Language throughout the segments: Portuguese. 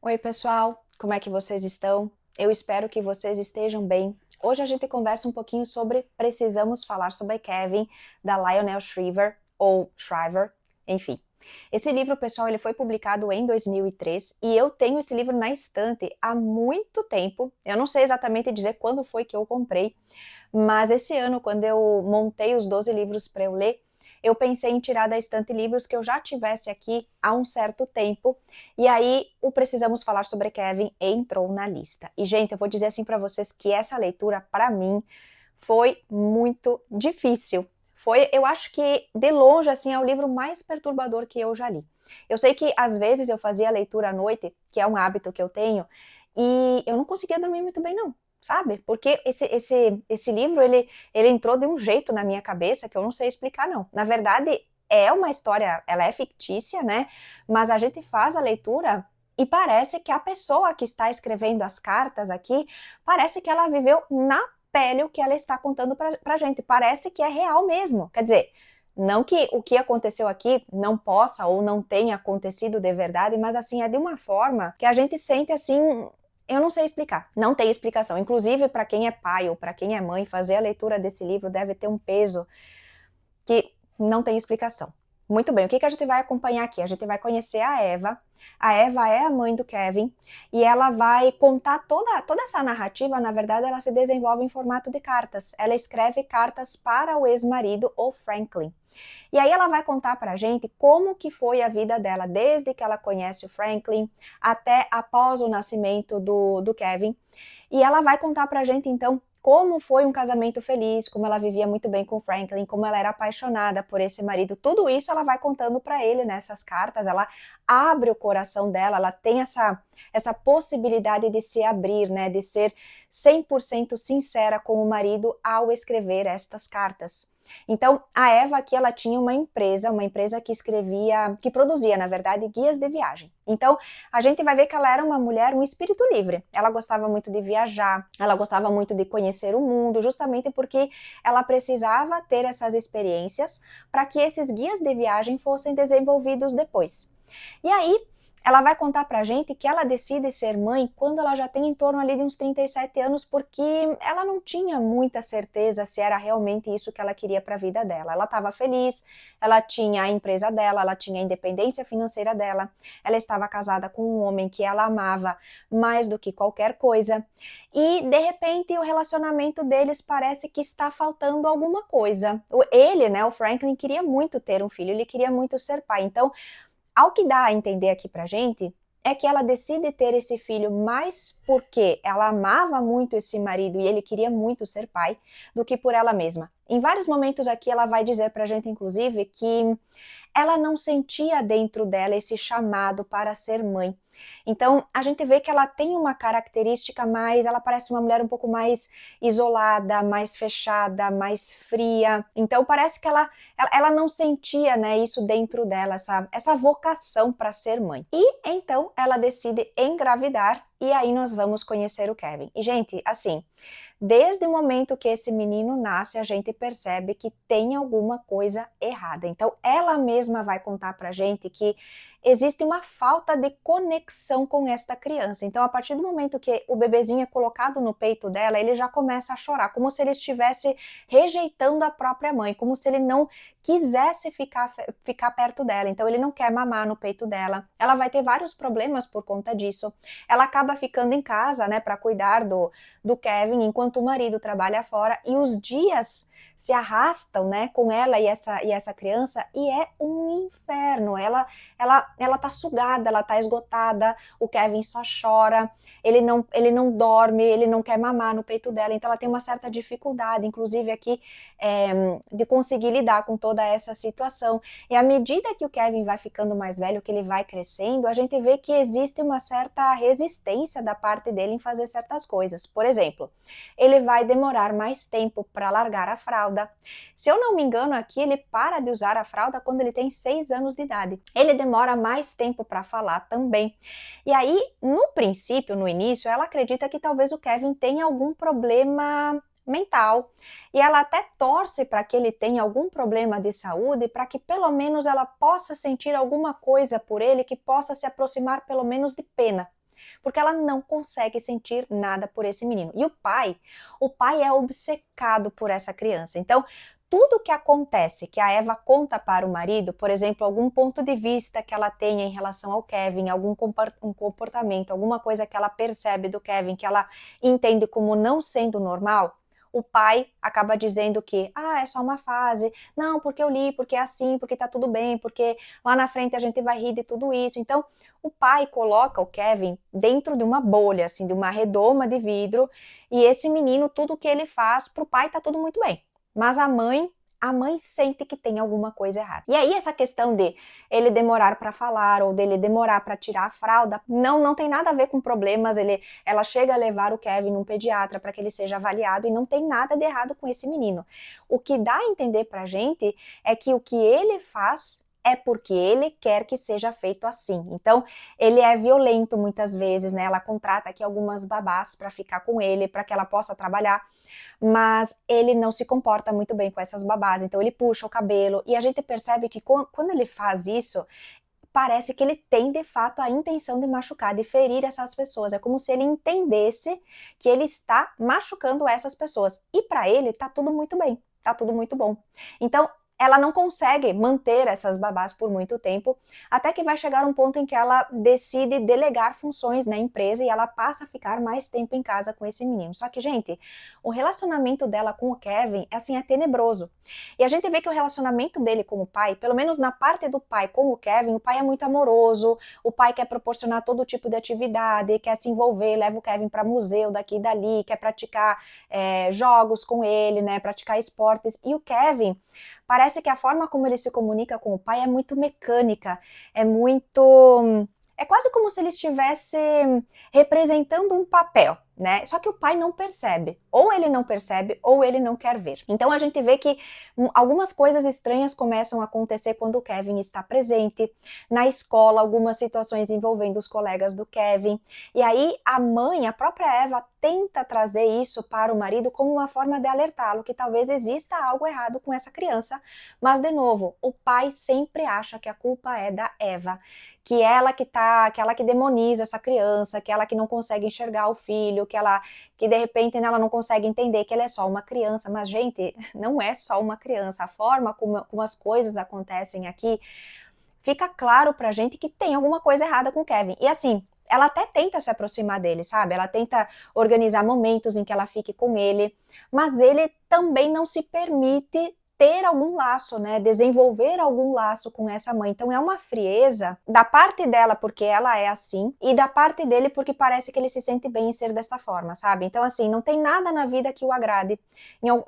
Oi, pessoal, como é que vocês estão? Eu espero que vocês estejam bem. Hoje a gente conversa um pouquinho sobre Precisamos Falar sobre Kevin, da Lionel Shriver, ou Shriver, enfim. Esse livro, pessoal, ele foi publicado em 2003 e eu tenho esse livro na estante há muito tempo. Eu não sei exatamente dizer quando foi que eu comprei, mas esse ano, quando eu montei os 12 livros para eu ler, eu pensei em tirar da estante livros que eu já tivesse aqui há um certo tempo, e aí o Precisamos Falar sobre Kevin entrou na lista. E, gente, eu vou dizer assim para vocês que essa leitura, para mim, foi muito difícil. Foi, eu acho que, de longe, assim, é o livro mais perturbador que eu já li. Eu sei que, às vezes, eu fazia a leitura à noite, que é um hábito que eu tenho, e eu não conseguia dormir muito bem, não, sabe? Porque esse livro, ele entrou de um jeito na minha cabeça que eu não sei explicar, não. Na verdade, é uma história, ela é fictícia, né? Mas a gente faz a leitura e parece que a pessoa que está escrevendo as cartas aqui, parece que ela viveu na pele o que ela está contando pra gente. Parece que é real mesmo. Quer dizer, não que o que aconteceu aqui não possa ou não tenha acontecido de verdade, mas assim, é de uma forma que a gente sente assim, eu não sei explicar, não tem explicação. Inclusive, para quem é pai ou para quem é mãe, fazer a leitura desse livro deve ter um peso que não tem explicação. Muito bem, o que, que a gente vai acompanhar aqui? A gente vai conhecer a Eva. A Eva é a mãe do Kevin e ela vai contar toda essa narrativa. Na verdade, ela se desenvolve em formato de cartas. Ela escreve cartas para o ex-marido, o Franklin. E aí ela vai contar pra gente como que foi a vida dela, desde que ela conhece o Franklin até após o nascimento do Kevin. E ela vai contar pra gente, então, como foi um casamento feliz, como ela vivia muito bem com o Franklin, como ela era apaixonada por esse marido. Tudo isso ela vai contando para ele nessas cartas. Ela abre o coração dela, ela tem essa possibilidade de se abrir, né, de ser 100% sincera com o marido ao escrever estas cartas. Então, a Eva aqui, ela tinha uma empresa que escrevia, que produzia, na verdade, guias de viagem. Então, a gente vai ver que ela era uma mulher, um espírito livre. Ela gostava muito de viajar, ela gostava muito de conhecer o mundo, justamente porque ela precisava ter essas experiências para que esses guias de viagem fossem desenvolvidos depois. E aí, ela vai contar pra gente que ela decide ser mãe quando ela já tem em torno ali de uns 37 anos, porque ela não tinha muita certeza se era realmente isso que ela queria para a vida dela. Ela estava feliz, ela tinha a empresa dela, ela tinha a independência financeira dela, ela estava casada com um homem que ela amava mais do que qualquer coisa, e de repente o relacionamento deles parece que está faltando alguma coisa. Ele, né, o Franklin, queria muito ter um filho, ele queria muito ser pai, então ao que dá a entender aqui pra gente é que ela decide ter esse filho mais porque ela amava muito esse marido e ele queria muito ser pai, do que por ela mesma. Em vários momentos aqui ela vai dizer pra gente, inclusive, que ela não sentia dentro dela esse chamado para ser mãe. Então, a gente vê que ela tem uma característica mais, ela parece uma mulher um pouco mais isolada, mais fechada, mais fria. Então, parece que ela não sentia, né, isso dentro dela, essa vocação para ser mãe. E então ela decide engravidar e aí nós vamos conhecer o Kevin. E, gente, assim, desde o momento que esse menino nasce, a gente percebe que tem alguma coisa errada. Então, ela mesma vai contar pra gente que existe uma falta de conexão com esta criança. Então, a partir do momento que o bebezinho é colocado no peito dela, ele já começa a chorar, como se ele estivesse rejeitando a própria mãe, como se ele não quisesse ficar perto dela. Então, ele não quer mamar no peito dela. Ela vai ter vários problemas por conta disso. Ela acaba ficando em casa, né, para cuidar do Kevin, enquanto o marido trabalha fora, e os dias se arrastam, né, com ela e essa criança, e é um inferno. Ela tá sugada, ela tá esgotada, o Kevin só chora, ele não dorme, ele não quer mamar no peito dela, então ela tem uma certa dificuldade, inclusive aqui, de conseguir lidar com toda essa situação. E à medida que o Kevin vai ficando mais velho, que ele vai crescendo, a gente vê que existe uma certa resistência da parte dele em fazer certas coisas. Por exemplo, ele vai demorar mais tempo para largar a fralda. Se eu não me engano aqui, ele para de usar a fralda quando ele tem 6 anos de idade. Ele demora mais tempo para falar também. E aí, no princípio, no início, ela acredita que talvez o Kevin tenha algum problema mental. E ela até torce para que ele tenha algum problema de saúde, para que pelo menos ela possa sentir alguma coisa por ele, que possa se aproximar pelo menos de pena. porque ela não consegue sentir nada por esse menino. E o pai é obcecado por essa criança. Então, tudo que acontece, que a Eva conta para o marido, por exemplo, algum ponto de vista que ela tenha em relação ao Kevin, algum comportamento, alguma coisa que ela percebe do Kevin, que ela entende como não sendo normal, o pai acaba dizendo que, é só uma fase, não, porque eu li, porque é assim, porque tá tudo bem, porque lá na frente a gente vai rir de tudo isso. Então, o pai coloca o Kevin dentro de uma bolha, assim, de uma redoma de vidro, e esse menino, tudo que ele faz, pro pai tá tudo muito bem. Mas a mãe sente que tem alguma coisa errada. E aí essa questão de ele demorar para falar ou dele demorar para tirar a fralda, não tem nada a ver com problemas. Ela chega a levar o Kevin num pediatra para que ele seja avaliado e não tem nada de errado com esse menino. O que dá a entender pra gente é que o que ele faz é porque ele quer que seja feito assim. Então, ele é violento muitas vezes, né? Ela contrata aqui algumas babás para ficar com ele, para que ela possa trabalhar, mas ele não se comporta muito bem com essas babás, então ele puxa o cabelo, e a gente percebe que quando ele faz isso, parece que ele tem de fato a intenção de machucar, de ferir essas pessoas. É como se ele entendesse que ele está machucando essas pessoas. E para ele tá tudo muito bem, tá tudo muito bom. Então, ela não consegue manter essas babás por muito tempo, até que vai chegar um ponto em que ela decide delegar funções na empresa e ela passa a ficar mais tempo em casa com esse menino. Só que, gente, o relacionamento dela com o Kevin, assim, é tenebroso. E a gente vê que o relacionamento dele com o pai, pelo menos na parte do pai com o Kevin, o pai é muito amoroso, o pai quer proporcionar todo tipo de atividade, quer se envolver, leva o Kevin para museu daqui e dali, quer praticar jogos com ele, né, praticar esportes. E o Kevin, parece que a forma como ele se comunica com o pai é muito mecânica, é quase como se ele estivesse representando um papel, né? Só que o pai não percebe. Ou ele não percebe, ou ele não quer ver. Então a gente vê que algumas coisas estranhas começam a acontecer quando o Kevin está presente. Na escola, algumas situações envolvendo os colegas do Kevin. E aí a mãe, a própria Eva, tenta trazer isso para o marido como uma forma de alertá-lo que talvez exista algo errado com essa criança. Mas, de novo, o pai sempre acha que a culpa é da Eva, que ela que demoniza essa criança, que ela que não consegue enxergar o filho, que de repente ela não consegue entender que ele é só uma criança. Mas, gente, não é só uma criança. A forma como as coisas acontecem aqui, fica claro pra gente que tem alguma coisa errada com o Kevin. E assim, ela até tenta se aproximar dele, sabe? Ela tenta organizar momentos em que ela fique com ele, mas ele também não se permite ter algum laço, né, desenvolver algum laço com essa mãe. Então é uma frieza da parte dela porque ela é assim e da parte dele porque parece que ele se sente bem em ser desta forma, sabe? Então assim, não tem nada na vida que o agrade.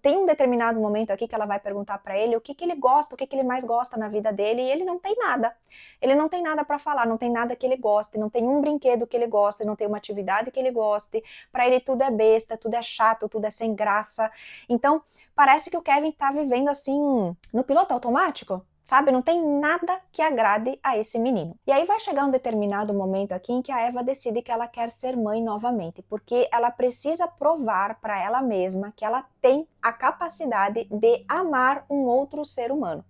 Tem um determinado momento aqui que ela vai perguntar para ele o que ele gosta, o que ele mais gosta na vida dele, e ele não tem nada. Ele não tem nada para falar, não tem nada que ele goste, não tem um brinquedo que ele goste, não tem uma atividade que ele goste. Para ele tudo é besta, tudo é chato, tudo é sem graça. Então, parece que o Kevin tá vivendo assim, no piloto automático, sabe? Não tem nada que agrade a esse menino. E aí vai chegar um determinado momento aqui em que a Eva decide que ela quer ser mãe novamente, porque ela precisa provar para ela mesma que ela tem a capacidade de amar um outro ser humano.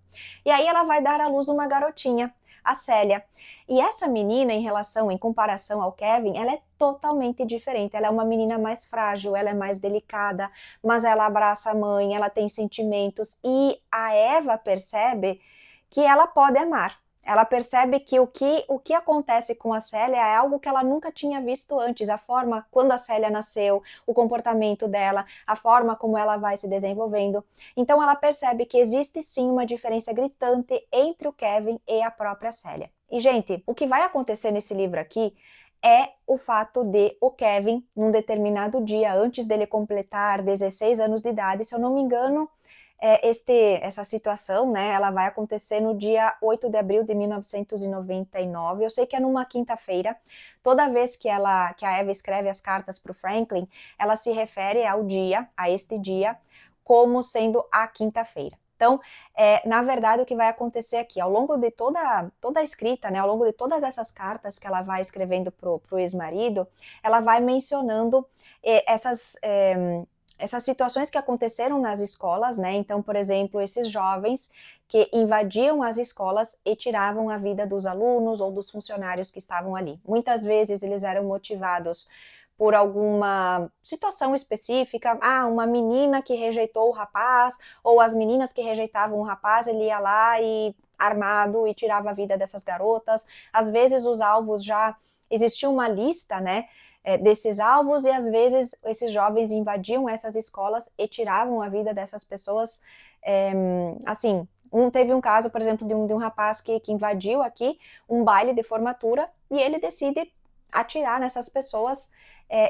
E aí ela vai dar à luz uma garotinha, a Célia. E essa menina, em comparação ao Kevin, ela é totalmente diferente. Ela é uma menina mais frágil, ela é mais delicada, mas ela abraça a mãe, ela tem sentimentos. E a Eva percebe que ela pode amar. Ela percebe que o que acontece com a Célia é algo que ela nunca tinha visto antes. A forma quando a Célia nasceu, o comportamento dela, a forma como ela vai se desenvolvendo. Então ela percebe que existe sim uma diferença gritante entre o Kevin e a própria Célia. E, gente, o que vai acontecer nesse livro aqui é o fato de o Kevin, num determinado dia, antes dele completar 16 anos de idade, se eu não me engano, essa situação, né, ela vai acontecer no dia 8 de abril de 1999, eu sei que é numa quinta-feira. Toda vez que a Eva escreve as cartas para o Franklin, ela se refere a este dia, como sendo a quinta-feira. Então, na verdade, o que vai acontecer aqui, ao longo de toda a escrita, né, ao longo de todas essas cartas que ela vai escrevendo pro ex-marido, ela vai mencionando essas situações que aconteceram nas escolas, né? Então, por exemplo, esses jovens que invadiam as escolas e tiravam a vida dos alunos ou dos funcionários que estavam ali. Muitas vezes eles eram motivados por alguma situação específica, uma menina que rejeitou o rapaz, ou as meninas que rejeitavam o rapaz, ele ia lá e armado e tirava a vida dessas garotas. Às vezes os alvos já existia uma lista, né, desses alvos, e às vezes esses jovens invadiam essas escolas e tiravam a vida dessas pessoas, assim. Teve um caso, por exemplo, de um rapaz que invadiu aqui um baile de formatura e ele decide atirar nessas pessoas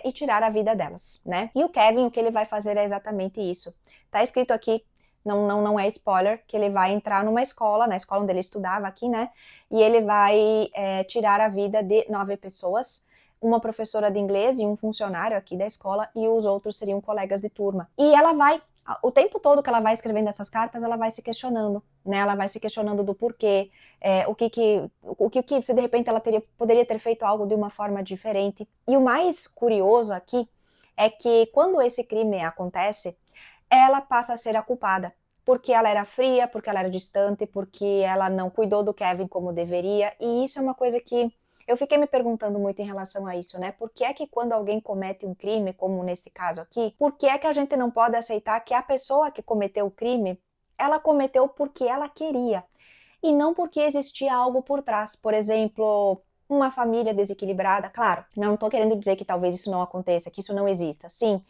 e tirar a vida delas, né? E o Kevin, o que ele vai fazer é exatamente isso. Tá escrito aqui, não é spoiler, que ele vai entrar numa escola, na escola onde ele estudava aqui, né? E ele vai tirar a vida de 9 pessoas, uma professora de inglês e um funcionário aqui da escola, e os outros seriam colegas de turma. E ela vai, o tempo todo que ela vai escrevendo essas cartas, ela vai se questionando, né? Ela vai se questionando do porquê, se de repente ela poderia ter feito algo de uma forma diferente. E o mais curioso aqui é que quando esse crime acontece, ela passa a ser a culpada, porque ela era fria, porque ela era distante, porque ela não cuidou do Kevin como deveria, e isso é uma coisa que eu fiquei me perguntando muito em relação a isso, né? Por que é que quando alguém comete um crime, como nesse caso aqui, por que é que a gente não pode aceitar que a pessoa que cometeu o crime, ela cometeu porque ela queria, e não porque existia algo por trás? Por exemplo, uma família desequilibrada, claro, não estou querendo dizer que talvez isso não aconteça, que isso não exista, sim,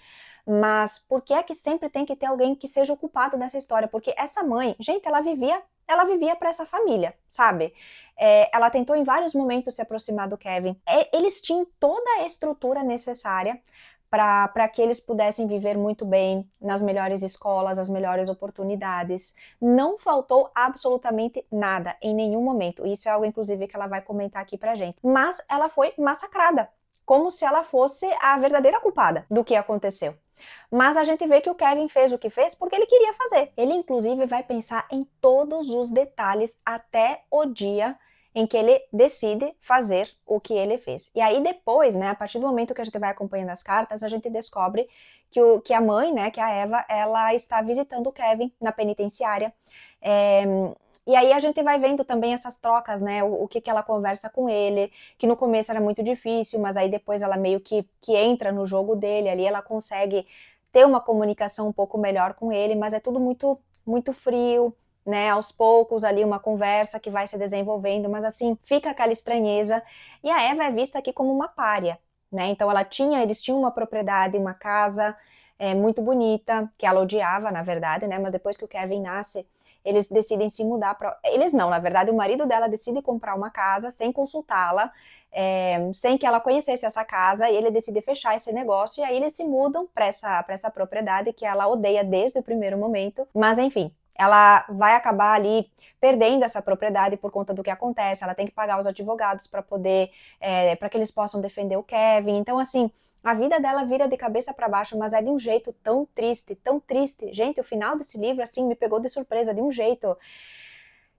mas por que é que sempre tem que ter alguém que seja o culpado dessa história? Porque essa mãe, gente, ela vivia para essa família, sabe? Ela tentou em vários momentos se aproximar do Kevin. Eles tinham toda a estrutura necessária para que eles pudessem viver muito bem nas melhores escolas, as melhores oportunidades. Não faltou absolutamente nada em nenhum momento. Isso é algo, inclusive, que ela vai comentar aqui pra gente. Mas ela foi massacrada, como se ela fosse a verdadeira culpada do que aconteceu. Mas a gente vê que o Kevin fez o que fez porque ele queria fazer. Ele, inclusive, vai pensar em todos os detalhes até o dia em que ele decide fazer o que ele fez. E aí depois, né, a partir do momento que a gente vai acompanhando as cartas, a gente descobre que a mãe, né, que a Eva, ela está visitando o Kevin na penitenciária. E aí a gente vai vendo também essas trocas, né, o que ela conversa com ele, que no começo era muito difícil, mas aí depois ela meio que entra no jogo dele ali, ela consegue ter uma comunicação um pouco melhor com ele, mas é tudo muito, muito frio, né, aos poucos ali uma conversa que vai se desenvolvendo, mas assim, fica aquela estranheza, e a Eva é vista aqui como uma pária, né, então eles tinham uma propriedade, uma casa muito bonita, que ela odiava, na verdade, né, mas depois que o Kevin nasce, eles decidem se mudar para... Eles não, na verdade, o marido dela decide comprar uma casa sem consultá-la, sem que ela conhecesse essa casa, e ele decide fechar esse negócio, e aí eles se mudam para essa propriedade que ela odeia desde o primeiro momento, mas enfim, ela vai acabar ali perdendo essa propriedade por conta do que acontece, ela tem que pagar os advogados para para que eles possam defender o Kevin, então assim, a vida dela vira de cabeça para baixo, mas é de um jeito tão triste, tão triste. Gente, o final desse livro, assim, me pegou de surpresa, de um jeito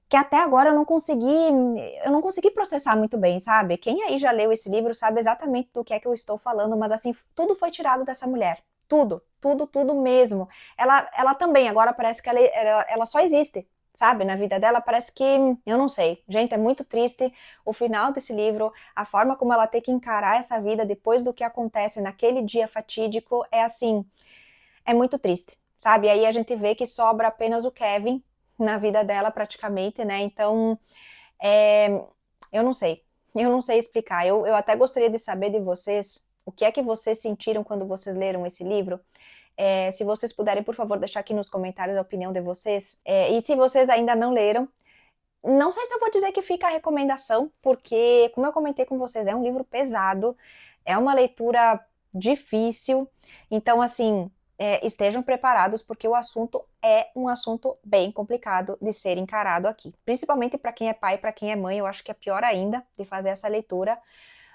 que até agora eu não consegui processar muito bem, sabe? Quem aí já leu esse livro sabe exatamente do que é que eu estou falando, mas assim, tudo foi tirado dessa mulher. Tudo, tudo, tudo mesmo. Ela também, agora parece que ela só existe, sabe? Na vida dela parece que, eu não sei. Gente, é muito triste o final desse livro, a forma como ela tem que encarar essa vida depois do que acontece naquele dia fatídico, é assim, é muito triste, sabe? E aí a gente vê que sobra apenas o Kevin na vida dela praticamente, né? Então, é, eu não sei explicar. Eu até gostaria de saber de vocês o que é que vocês sentiram quando vocês leram esse livro. Se vocês puderem, por favor, deixar aqui nos comentários a opinião de vocês. E se vocês ainda não leram, não sei se eu vou dizer que fica a recomendação, porque, como eu comentei com vocês, é um livro pesado, é uma leitura difícil, então, assim, estejam preparados, porque o assunto é um assunto bem complicado de ser encarado aqui. Principalmente para quem é pai, para quem é mãe, eu acho que é pior ainda de fazer essa leitura,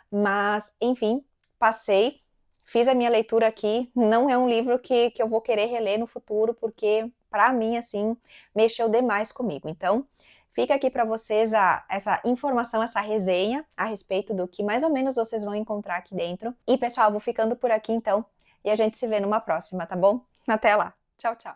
mas, enfim, passei, fiz a minha leitura aqui, não é um livro que eu vou querer reler no futuro, porque, para mim, assim, mexeu demais comigo. Então, fica aqui para vocês essa informação, essa resenha a respeito do que mais ou menos vocês vão encontrar aqui dentro. E, pessoal, vou ficando por aqui então, e a gente se vê numa próxima, tá bom? Até lá. Tchau, tchau.